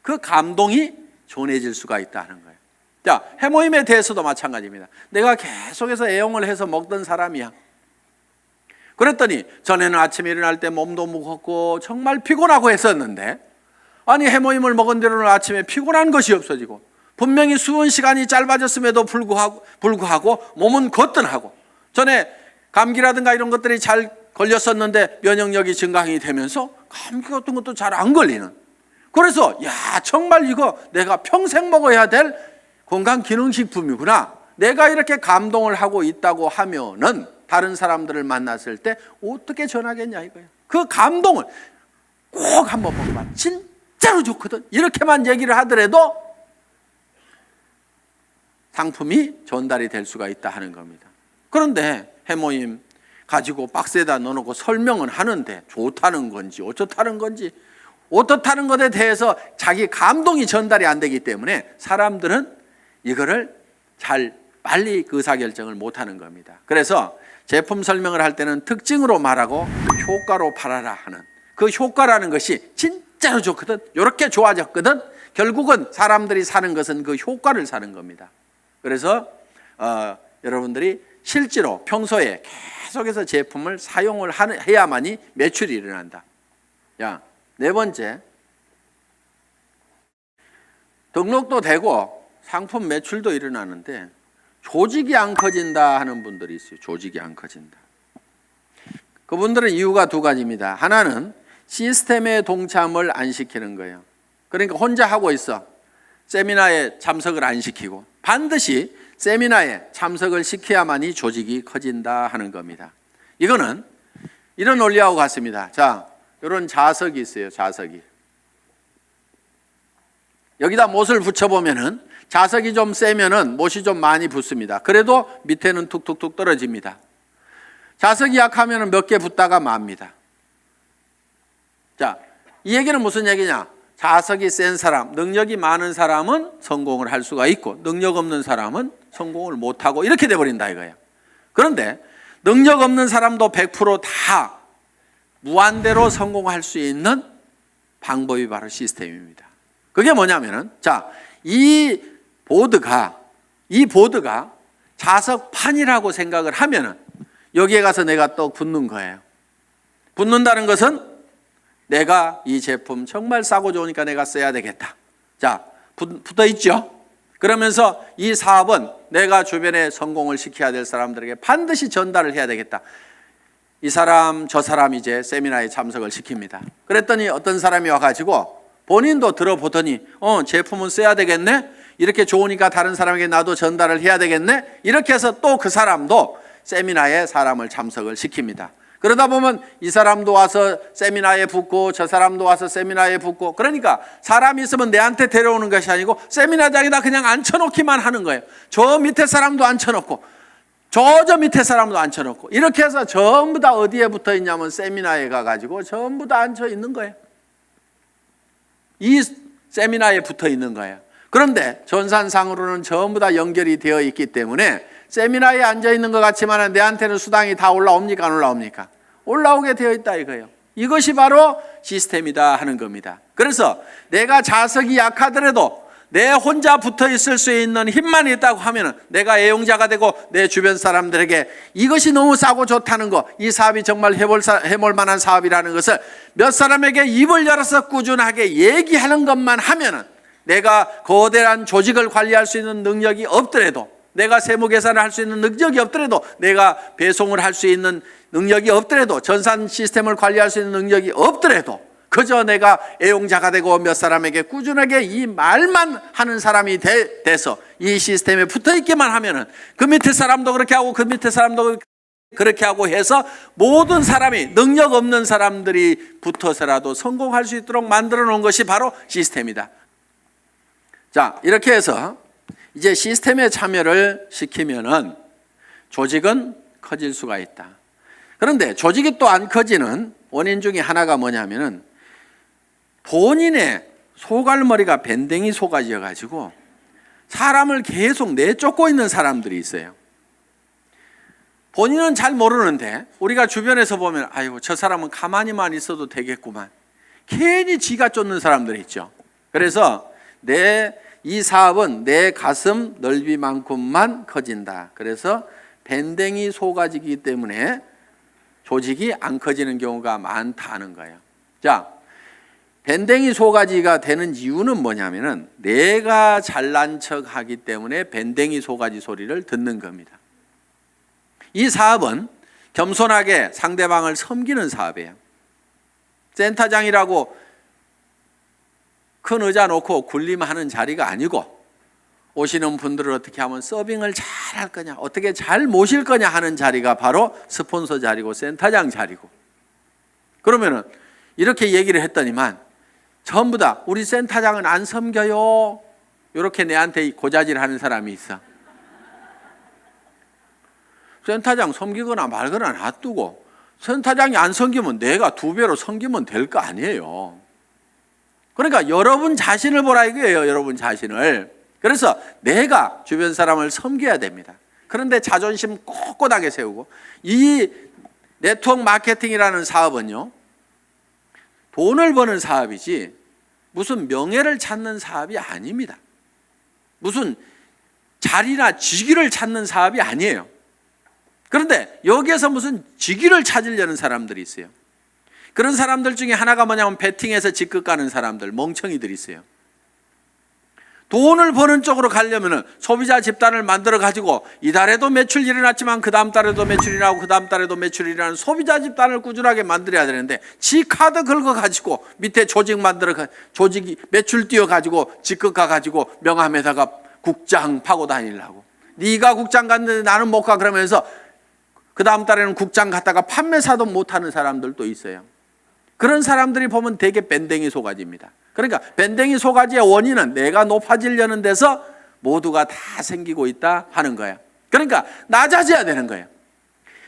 Speaker 1: 그 감동이 전해질 수가 있다는 거예요. 자, 해모임에 대해서도 마찬가지입니다. 내가 계속해서 애용을 해서 먹던 사람이야. 그랬더니 전에는 아침에 일어날 때 몸도 무겁고 정말 피곤하고 했었는데, 아니 해모임을 먹은 뒤로는 아침에 피곤한 것이 없어지고 분명히 수은 시간이 짧아졌음에도 불구하고 몸은 거뜬하고, 전에 감기라든가 이런 것들이 잘 걸렸었는데 면역력이 증강이 되면서 감기 같은 것도 잘 안 걸리는, 그래서 야 정말 이거 내가 평생 먹어야 될 건강기능식품이구나, 내가 이렇게 감동을 하고 있다고 하면은 다른 사람들을 만났을 때 어떻게 전하겠냐 이거예요. 그 감동을 꼭 한번 먹어봐, 진짜로 좋거든, 이렇게만 얘기를 하더라도 상품이 전달이 될 수가 있다 하는 겁니다. 그런데 해모임 가지고 박스에다 넣어놓고 설명은 하는데 좋다는 건지 어쩌다는 건지, 어떻다는 것에 대해서 자기 감동이 전달이 안 되기 때문에 사람들은 이거를 빨리 의사결정을 못하는 겁니다. 그래서 제품 설명을 할 때는 특징으로 말하고 효과로 팔아라 하는, 그 효과라는 것이 진짜로 좋거든, 이렇게 좋아졌거든, 결국은 사람들이 사는 것은 그 효과를 사는 겁니다. 그래서 여러분들이 실제로 평소에 계속해서 제품을 사용을 해야만이 매출이 일어난다. 야, 네 번째, 등록도 되고 상품 매출도 일어나는데 조직이 안 커진다 하는 분들이 있어요. 조직이 안 커진다. 그분들은 이유가 두 가지입니다. 하나는 시스템에 동참을 안 시키는 거예요. 그러니까 혼자 하고 있어. 세미나에 참석을 안 시키고, 반드시 세미나에 참석을 시켜야만이 조직이 커진다 하는 겁니다. 이거는 이런 원리하고 같습니다. 자, 이런 자석이 있어요. 자석이. 여기다 못을 붙여보면은 자석이 좀 세면은 못이 좀 많이 붙습니다. 그래도 밑에는 툭툭툭 떨어집니다. 자석이 약하면은 몇 개 붙다가 맙니다. 자, 이 얘기는 무슨 얘기냐? 자석이 센 사람, 능력이 많은 사람은 성공을 할 수가 있고 능력 없는 사람은 성공을 못하고 이렇게 돼버린다 이거예요. 그런데 능력 없는 사람도 100% 무한대로 성공할 수 있는 방법이 바로 시스템입니다. 그게 뭐냐면은, 자, 이 보드가 자석판이라고 생각을 하면은 여기에 가서 내가 또 붙는 거예요. 붙는다는 것은 내가 이 제품 정말 싸고 좋으니까 내가 써야 되겠다. 자, 붙어 있죠? 그러면서 이 사업은 내가 주변에 성공을 시켜야 될 사람들에게 반드시 전달을 해야 되겠다. 이 사람 저 사람 이제 세미나에 참석을 시킵니다. 그랬더니 어떤 사람이 와가지고 본인도 들어보더니 제품은 써야 되겠네, 이렇게 좋으니까 다른 사람에게 나도 전달을 해야 되겠네, 이렇게 해서 또 그 사람도 세미나에 사람을 참석을 시킵니다. 그러다 보면 이 사람도 와서 세미나에 붙고 저 사람도 와서 세미나에 붙고, 그러니까 사람이 있으면 내한테 데려오는 것이 아니고 세미나장에다 그냥 앉혀놓기만 하는 거예요. 저 밑에 사람도 앉혀놓고 저 밑에 사람도 앉혀놓고, 이렇게 해서 전부 다 어디에 붙어 있냐면 세미나에 가가지고 전부 다 앉혀 있는 거예요. 이 세미나에 붙어 있는 거예요. 그런데 전산상으로는 전부 다 연결이 되어 있기 때문에 세미나에 앉아 있는 것 같지만 내한테는 수당이 다 올라옵니까? 안 올라옵니까? 올라오게 되어 있다 이거예요. 이것이 바로 시스템이다 하는 겁니다. 그래서 내가 자석이 약하더라도 내 혼자 붙어 있을 수 있는 힘만 있다고 하면 내가 애용자가 되고 내 주변 사람들에게 이것이 너무 싸고 좋다는 거, 이 사업이 정말 해볼 만한 사업이라는 것을 몇 사람에게 입을 열어서 꾸준하게 얘기하는 것만 하면은, 내가 거대한 조직을 관리할 수 있는 능력이 없더라도, 내가 세무 계산을 할 수 있는 능력이 없더라도, 내가 배송을 할 수 있는 능력이 없더라도, 전산 시스템을 관리할 수 있는 능력이 없더라도, 그저 내가 애용자가 되고 몇 사람에게 꾸준하게 이 말만 하는 사람이 돼서 이 시스템에 붙어 있기만 하면은 그 밑에 사람도 그렇게 하고 그 밑에 사람도 그렇게 하고 해서 모든 사람이, 능력 없는 사람들이 붙어서라도 성공할 수 있도록 만들어 놓은 것이 바로 시스템이다. 자, 이렇게 해서 이제 시스템에 참여를 시키면은 조직은 커질 수가 있다. 그런데 조직이 또 안 커지는 원인 중에 하나가 뭐냐면은 본인의 소갈머리가 밴댕이 속아져 가지고 사람을 계속 내쫓고 있는 사람들이 있어요. 본인은 잘 모르는데 우리가 주변에서 보면 아이고 저 사람은 가만히만 있어도 되겠구만. 괜히 지가 쫓는 사람들이 있죠. 그래서 이 사업은 내 가슴 넓이만큼만 커진다. 그래서 밴댕이 소가지이기 때문에 조직이 안 커지는 경우가 많다는 거예요. 자, 밴댕이 소가지가 되는 이유는 뭐냐면은 내가 잘난 척 하기 때문에 밴댕이 소가지 소리를 듣는 겁니다. 이 사업은 겸손하게 상대방을 섬기는 사업이에요. 센터장이라고 큰 의자 놓고 군림하는 자리가 아니고 오시는 분들을 어떻게 하면 서빙을 잘 할 거냐, 어떻게 잘 모실 거냐 하는 자리가 바로 스폰서 자리고 센터장 자리고. 그러면은 이렇게 얘기를 했더니만 전부 다 우리 센터장은 안 섬겨요. 이렇게 내한테 고자질 하는 사람이 있어. 센터장 섬기거나 말거나 놔두고 센터장이 안 섬기면 내가 2배로 섬기면 될 거 아니에요. 그러니까 여러분 자신을 보라 이거예요. 여러분 자신을. 그래서 내가 주변 사람을 섬겨야 됩니다. 그런데 자존심 꼿꼿하게 세우고, 이 네트워크 마케팅이라는 사업은요, 돈을 버는 사업이지 무슨 명예를 찾는 사업이 아닙니다. 무슨 자리나 직위를 찾는 사업이 아니에요. 그런데 여기에서 무슨 직위를 찾으려는 사람들이 있어요. 그런 사람들 중에 하나가 뭐냐면 베팅해서 직급 가는 사람들, 멍청이들이 있어요. 돈을 버는 쪽으로 가려면 소비자 집단을 만들어 가지고 이달에도 매출이 일어났지만 그 다음 달에도 매출이 일어나고 그 다음 달에도 매출이 일어나는 소비자 집단을 꾸준하게 만들어야 되는데, 지 카드 긁어 가지고 밑에 조직 만들어 조직이 매출 띄워 가지고 직급 가 가지고 명함에다가 국장 파고 다니려고. 네가 국장 갔는데 나는 못 가 그러면서 그 다음 달에는 국장 갔다가 판매사도 못하는 사람들도 있어요. 그런 사람들이 보면 되게 밴댕이 소가지입니다. 그러니까 밴댕이 소가지의 원인은 내가 높아지려는 데서 모두가 다 생기고 있다 하는 거예요. 그러니까 낮아져야 되는 거예요.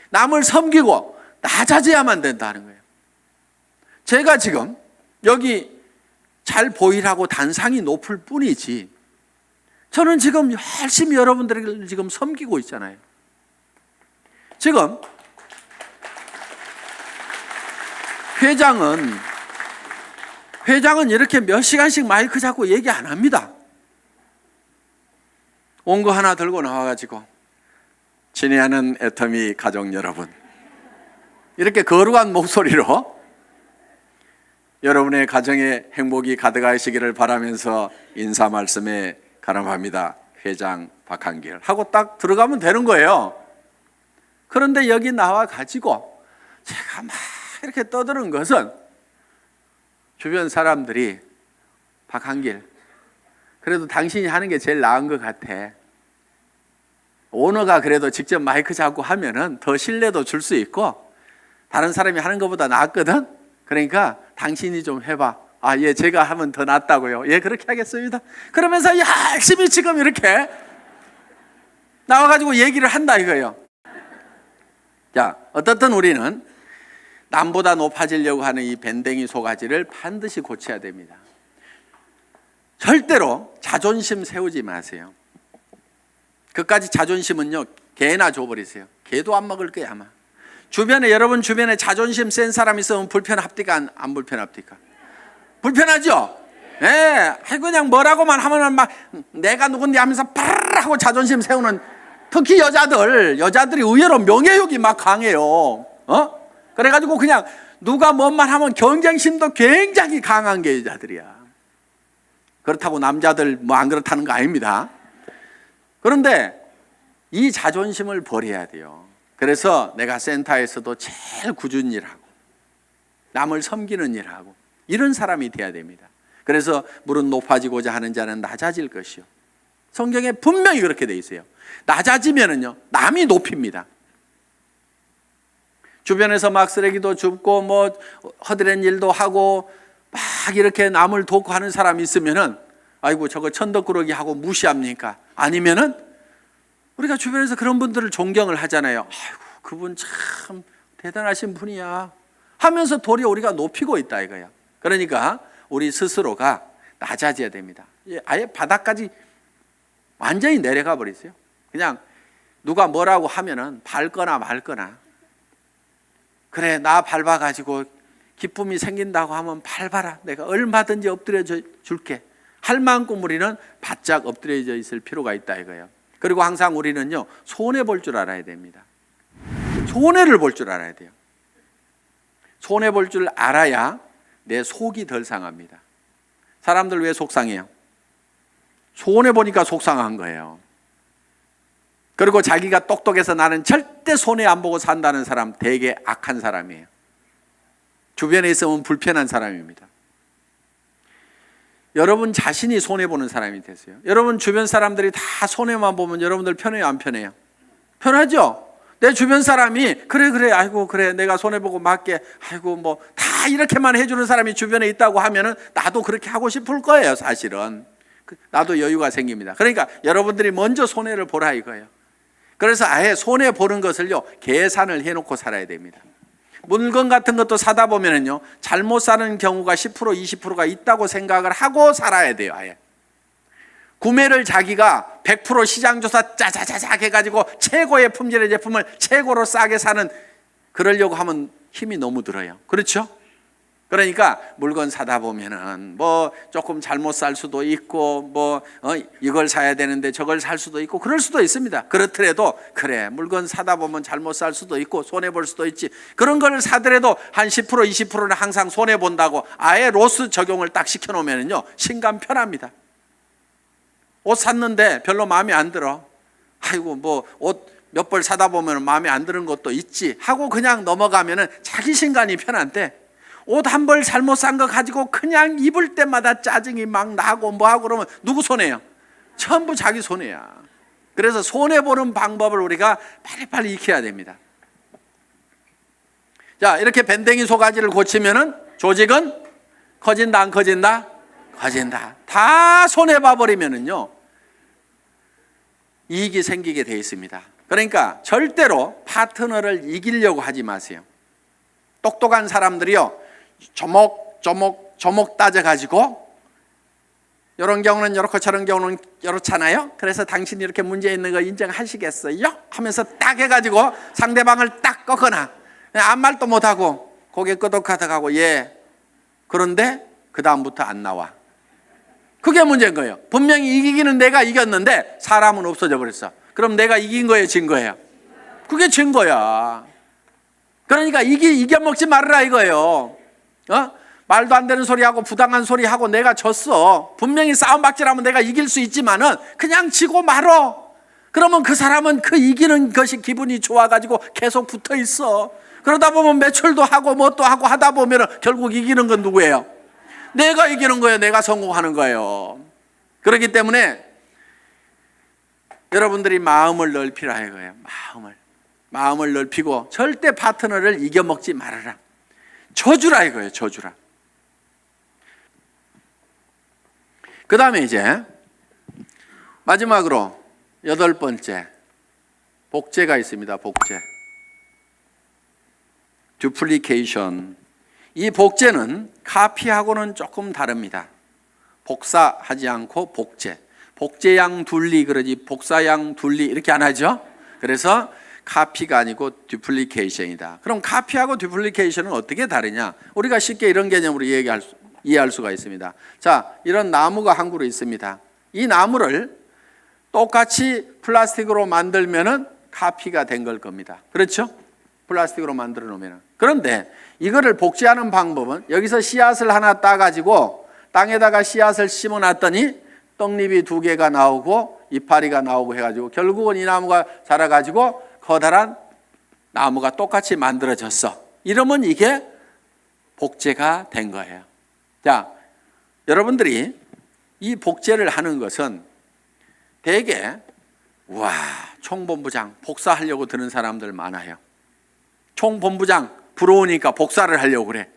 Speaker 1: 남을 섬기고 낮아져야만 된다는 거예요. 제가 지금 여기 잘 보이라고 단상이 높을 뿐이지 저는 지금 열심히 여러분들을 지금 섬기고 있잖아요. 지금 회장은 이렇게 몇 시간씩 마이크 잡고 얘기 안 합니다. 온 거 하나 들고 나와가지고 친애하는 애터미 가족 여러분, 이렇게 거룩한 목소리로 여러분의 가정에 행복이 가득하시기를 바라면서 인사 말씀에 가름합니다. 회장 박한길 하고 딱 들어가면 되는 거예요. 그런데 여기 나와가지고 제가 막 이렇게 떠드는 것은 주변 사람들이 박한길, 그래도 당신이 하는 게 제일 나은 것 같아. 오너가 그래도 직접 마이크 잡고 하면은 더 신뢰도 줄 수 있고 다른 사람이 하는 것보다 낫거든. 그러니까 당신이 좀 해봐. 아, 예, 제가 하면 더 낫다고요. 예, 그렇게 하겠습니다. 그러면서 열심히 지금 이렇게 나와가지고 얘기를 한다 이거예요. 자, 어떻든 우리는 남보다 높아지려고 하는 이 밴댕이 소가지를 반드시 고쳐야 됩니다. 절대로 자존심 세우지 마세요. 그까지 자존심은요, 개나 줘버리세요. 개도 안 먹을 거야 아마. 여러분 주변에 자존심 센 사람 있으면 불편합니까? 안 불편합니까? 불편하죠? 예, 그냥 뭐라고만 하면 막 내가 누군데 하면서 파르르 하고 자존심 세우는, 특히 여자들이 의외로 명예욕이 막 강해요. 그래가지고 그냥 누가 뭔 말 하면 경쟁심도 굉장히 강한 게 여자들이야. 그렇다고 남자들 뭐 안 그렇다는 거 아닙니다. 그런데 이 자존심을 버려야 돼요. 그래서 내가 센터에서도 제일 꾸준히 일하고 남을 섬기는 일하고 이런 사람이 돼야 됩니다. 그래서 무릇 높아지고자 하는 자는 낮아질 것이요. 성경에 분명히 그렇게 돼 있어요. 낮아지면은요, 남이 높입니다. 주변에서 막 쓰레기도 줍고 뭐 허드렛 일도 하고 막 이렇게 남을 돕고 하는 사람이 있으면은 아이고 저거 천덕꾸러기 하고 무시합니까? 아니면은 우리가 주변에서 그런 분들을 존경을 하잖아요. 아이고 그분 참 대단하신 분이야 하면서 도리어 우리가 높이고 있다 이거야. 그러니까 우리 스스로가 낮아져야 됩니다. 아예 바닥까지 완전히 내려가 버리세요. 그냥 누가 뭐라고 하면은 밟거나 말거나, 그래 나 밟아가지고 기쁨이 생긴다고 하면 밟아라, 내가 얼마든지 엎드려 줄게 할 만큼 우리는 바짝 엎드려져 있을 필요가 있다 이거예요. 그리고 항상 우리는요, 손해 볼 줄 알아야 됩니다. 손해를 볼 줄 알아야 돼요. 손해 볼 줄 알아야 내 속이 덜 상합니다. 사람들 왜 속상해요? 손해 보니까 속상한 거예요. 그리고 자기가 똑똑해서 나는 절대 손해 안 보고 산다는 사람 되게 악한 사람이에요. 주변에 있으면 불편한 사람입니다. 여러분 자신이 손해보는 사람이 되세요. 여러분 주변 사람들이 다 손해만 보면 여러분들 편해요, 안 편해요? 편하죠? 내 주변 사람이 그래 아이고 그래 내가 손해보고 맞게 아이고 뭐 다 이렇게만 해주는 사람이 주변에 있다고 하면은 나도 그렇게 하고 싶을 거예요. 사실은 나도 여유가 생깁니다. 그러니까 여러분들이 먼저 손해를 보라 이거예요. 그래서 아예 손해 보는 것을요, 계산을 해놓고 살아야 됩니다. 물건 같은 것도 사다 보면은요, 잘못 사는 경우가 10% 20%가 있다고 생각을 하고 살아야 돼요. 아예 구매를 자기가 100% 시장조사 짜자자작 해가지고 최고의 품질의 제품을 최고로 싸게 사는, 그러려고 하면 힘이 너무 들어요. 그렇죠? 그러니까 물건 사다 보면은 뭐 조금 잘못 살 수도 있고 뭐 이걸 사야 되는데 저걸 살 수도 있고 그럴 수도 있습니다. 그렇더라도 그래 물건 사다 보면 잘못 살 수도 있고 손해 볼 수도 있지, 그런 걸 사더라도 한 10% 20%는 항상 손해 본다고 아예 로스 적용을 딱 시켜 놓으면은요, 신감 편합니다. 옷 샀는데 별로 마음에 안 들어, 아이고 뭐 옷 몇 벌 사다 보면 마음에 안 드는 것도 있지 하고 그냥 넘어가면은 자기 신간이 편한데, 옷 한 벌 잘못 산 거 가지고 그냥 입을 때마다 짜증이 막 나고 뭐하고 그러면 누구 손해요? 전부 자기 손해야. 그래서 손해보는 방법을 우리가 빨리빨리 익혀야 됩니다. 자, 이렇게 밴댕이 소가지를 고치면은 조직은 커진다 안 커진다? 커진다. 다 손해봐버리면은요, 이익이 생기게 돼 있습니다. 그러니까 절대로 파트너를 이기려고 하지 마세요. 똑똑한 사람들이요, 조목 따져가지고 이런 경우는 이렇고 저런 경우는 이렇잖아요. 그래서 당신이 이렇게 문제 있는 거 인정하시겠어요? 하면서 딱 해가지고 상대방을 딱 꺾거나 아무 말도 못하고 고개 끄덕하다가고 예, 그런데 그 다음부터 안 나와. 그게 문제인 거예요. 분명히 이기기는 내가 이겼는데 사람은 없어져 버렸어. 그럼 내가 이긴 거예요, 진 거예요? 그게 진 거야. 그러니까 이겨먹지 말아라 이거예요. 말도 안 되는 소리하고 부당한 소리하고 내가 졌어. 분명히 싸움박질하면 내가 이길 수 있지만은 그냥 지고 말어. 그러면 그 사람은 그 이기는 것이 기분이 좋아가지고 계속 붙어 있어. 그러다 보면 매출도 하고 뭣도 하고 하다 보면은 결국 이기는 건 누구예요? 내가 이기는 거예요. 내가 성공하는 거예요. 그렇기 때문에 여러분들이 마음을 넓히라 이거예요. 마음을 넓히고 절대 파트너를 이겨먹지 말아라. 져주라 이거예요. 져주라. 그 다음에 이제 마지막으로 8번째, 복제가 있습니다. 복제. 듀플리케이션. 이 복제는 카피하고는 조금 다릅니다. 복사하지 않고 복제. 복제양 둘리 그러지 복사양 둘리 이렇게 안 하죠. 그래서 카피가 아니고 듀플리케이션이다. 그럼 카피하고 듀플리케이션은 어떻게 다르냐? 우리가 쉽게 이런 개념으로 이해할 수가 있습니다. 자, 이런 나무가 한 그루 있습니다. 이 나무를 똑같이 플라스틱으로 만들면은 카피가 된 걸 겁니다. 그렇죠? 플라스틱으로 만들어 놓으면. 그런데 이거를 복제하는 방법은 여기서 씨앗을 하나 따가지고 땅에다가 씨앗을 심어 놨더니 떡잎이 2개가 나오고 이파리가 나오고 해가지고 결국은 이 나무가 자라가지고 커다란 나무가 똑같이 만들어졌어. 이러면 이게 복제가 된 거예요. 자, 여러분들이 이 복제를 하는 것은 대개 와, 총본부장 복사하려고 드는 사람들 많아요. 총본부장 부러우니까 복사를 하려고 그래.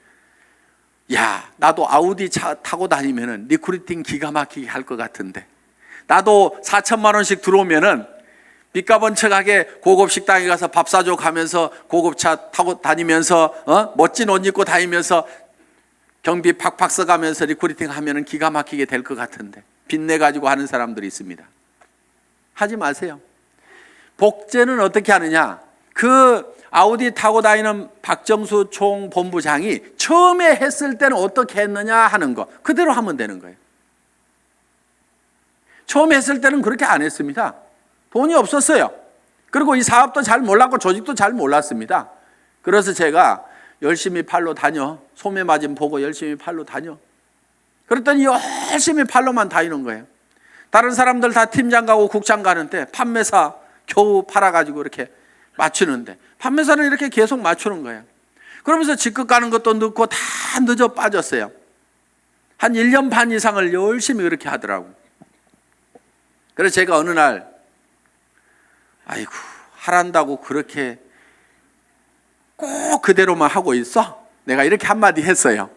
Speaker 1: 야, 나도 아우디 차 타고 다니면은 리크루팅 기가 막히게 할 것 같은데, 나도 4천만 원씩 들어오면은 빚가번쩍하게 고급 식당에 가서 밥 사줘 가면서 고급차 타고 다니면서 멋진 옷 입고 다니면서 경비 팍팍 써가면서 리크루팅 하면은 기가 막히게 될 것 같은데 빚내 가지고 하는 사람들이 있습니다. 하지 마세요. 복제는 어떻게 하느냐? 그 아우디 타고 다니는 박정수 총본부장이 처음에 했을 때는 어떻게 했느냐 하는 거 그대로 하면 되는 거예요. 처음에 했을 때는 그렇게 안 했습니다. 돈이 없었어요. 그리고 이 사업도 잘 몰랐고 조직도 잘 몰랐습니다. 그래서 제가 열심히 팔로 다녀. 소매 마진 보고 열심히 팔로 다녀. 그랬더니 열심히 팔로만 다니는 거예요. 다른 사람들 다 팀장 가고 국장 가는데 판매사 겨우 팔아가지고 이렇게 맞추는데 판매사는 이렇게 계속 맞추는 거예요. 그러면서 직급 가는 것도 늦고 다 늦어 빠졌어요. 한 1년 반 이상을 열심히 그렇게 하더라고. 그래서 제가 어느 날 아이고 하란다고 그렇게 꼭 그대로만 하고 있어? 내가 이렇게 한마디 했어요.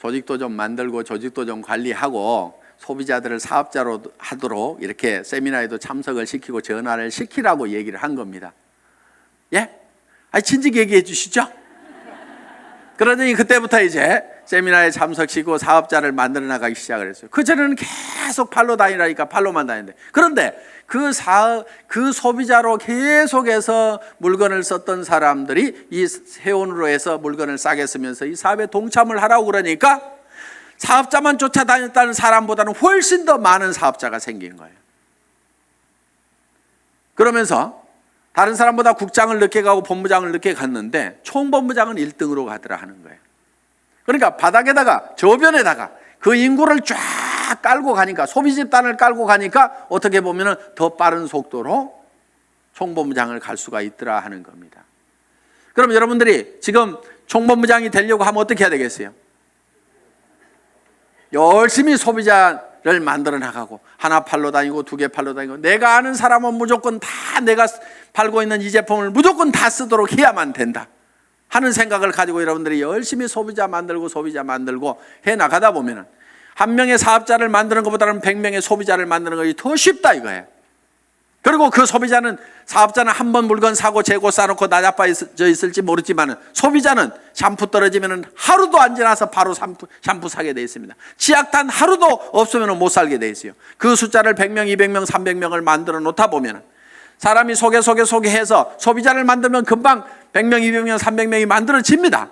Speaker 1: 조직도 좀 만들고 조직도 좀 관리하고 소비자들을 사업자로 하도록 이렇게 세미나에도 참석을 시키고 전화를 시키라고 얘기를 한 겁니다. 예? 진즉 얘기해 주시죠. 그러더니 그때부터 이제 세미나에 참석시키고 사업자를 만들어 나가기 시작을 했어요. 그전에는 계속 팔로 다니라니까 팔로만 다니는데, 그런데 그 소비자로 계속해서 물건을 썼던 사람들이 이 세원으로 해서 물건을 싸게 쓰면서 이 사업에 동참을 하라고 그러니까 사업자만 쫓아다녔다는 사람보다는 훨씬 더 많은 사업자가 생긴 거예요. 그러면서 다른 사람보다 국장을 늦게 가고 본부장을 늦게 갔는데 총본부장은 1등으로 가더라 하는 거예요. 그러니까 바닥에다가 저변에다가 그 인구를 쫙 깔고 가니까, 소비 집단을 깔고 가니까 어떻게 보면 더 빠른 속도로 총본부장을 갈 수가 있더라 하는 겁니다. 그럼 여러분들이 지금 총본부장이 되려고 하면 어떻게 해야 되겠어요? 열심히 소비자를 만들어 나가고 하나 팔로 다니고 두 개 팔로 다니고, 내가 아는 사람은 무조건 다 내가 팔고 있는 이 제품을 무조건 다 쓰도록 해야만 된다 하는 생각을 가지고 여러분들이 열심히 소비자 만들고 해 나가다 보면 한 명의 사업자를 만드는 것보다는 100명의 소비자를 만드는 것이 더 쉽다 이거예요. 그리고 그 사업자는 한 번 물건 사고 재고 싸놓고 나자빠져 있을지 모르지만 소비자는 샴푸 떨어지면 하루도 안 지나서 바로 샴푸 사게 돼 있습니다. 치약단 하루도 없으면 못 살게 돼 있어요. 그 숫자를 100명, 200명, 300명을 만들어 놓다 보면 사람이 소개해서 소비자를 만들면 금방 100명, 200명, 300명이 만들어집니다.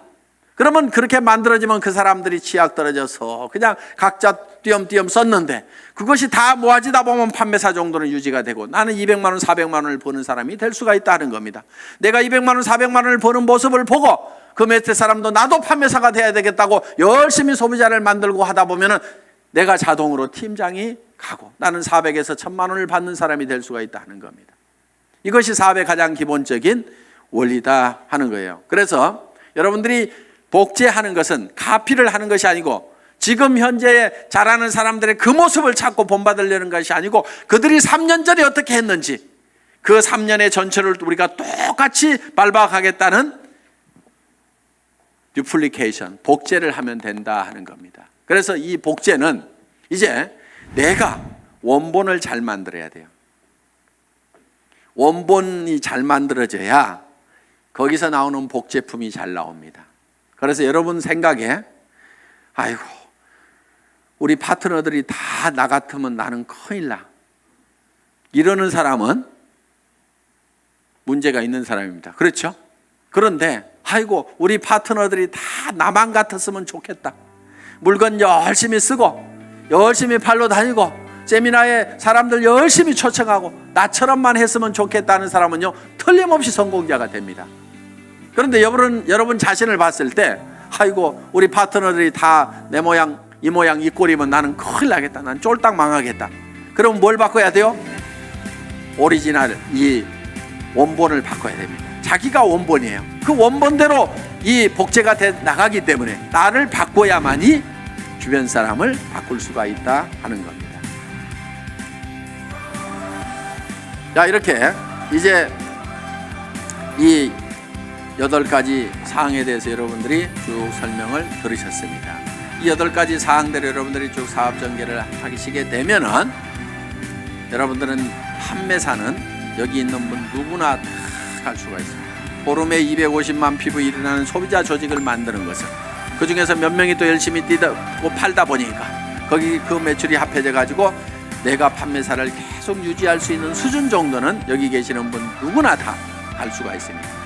Speaker 1: 그러면 그렇게 만들어지면 그 사람들이 치약 떨어져서 그냥 각자 띄엄띄엄 썼는데 그것이 다 모아지다 보면 판매사 정도는 유지가 되고 나는 200만 원, 400만 원을 버는 사람이 될 수가 있다는 겁니다. 내가 200만 원, 400만 원을 버는 모습을 보고 그 밑에 사람도 나도 판매사가 돼야 되겠다고 열심히 소비자를 만들고 하다 보면 내가 자동으로 팀장이 가고 나는 400에서 1000만 원을 받는 사람이 될 수가 있다는 겁니다. 이것이 사업의 가장 기본적인 원리다 하는 거예요. 그래서 여러분들이 복제하는 것은 카피를 하는 것이 아니고 지금 현재 잘하는 사람들의 그 모습을 찾고 본받으려는 것이 아니고 그들이 3년 전에 어떻게 했는지 그 3년의 전체를 우리가 똑같이 밟아가겠다는 듀플리케이션, 복제를 하면 된다 하는 겁니다. 그래서 이 복제는 이제 내가 원본을 잘 만들어야 돼요. 원본이 잘 만들어져야 거기서 나오는 복제품이 잘 나옵니다. 그래서 여러분 생각에 아이고 우리 파트너들이 다 나 같으면 나는 큰일 나 이러는 사람은 문제가 있는 사람입니다. 그렇죠? 그런데 아이고 우리 파트너들이 다 나만 같았으면 좋겠다, 물건 열심히 쓰고 열심히 팔러 다니고 세미나에 사람들 열심히 초청하고 나처럼만 했으면 좋겠다는 사람은요 틀림없이 성공자가 됩니다. 그런데 여러분 자신을 봤을 때 아이고 우리 파트너들이 다 내 모양 이 모양 이 꼴이면 나는 큰일 나겠다, 난 쫄딱 망하겠다. 그럼 뭘 바꿔야 돼요? 오리지널, 이 원본을 바꿔야 됩니다. 자기가 원본이에요. 그 원본대로 이 복제가 돼 나가기 때문에 나를 바꿔야만이 주변 사람을 바꿀 수가 있다 하는 겁니다. 자, 이렇게 이제 이 8가지 사항에 대해서 여러분들이 쭉 설명을 들으셨습니다. 이 8가지 사항대로 여러분들이 쭉 사업 전개를 하시게 되면은 여러분들은 판매사는 여기 있는 분 누구나 다 갈 수가 있습니다. 보름에 250만 피부 일어나는 소비자 조직을 만드는 것은 그 중에서 몇 명이 또 열심히 뛰고 팔다 보니까 거기 그 매출이 합해져 가지고 내가 판매사를 계속 유지할 수 있는 수준 정도는 여기 계시는 분 누구나 다 할 수가 있습니다.